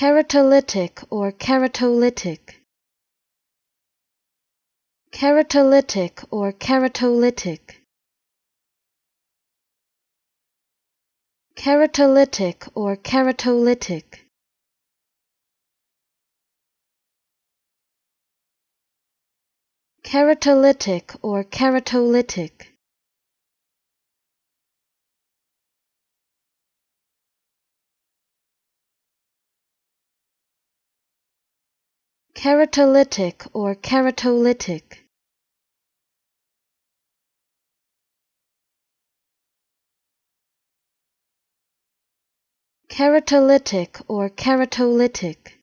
Keratolytic or keratolytic. Keratolytic or keratolytic. Keratolytic or keratolytic. Keratolytic or keratolytic. Keratolytic or keratolytic. Keratolytic or keratolytic.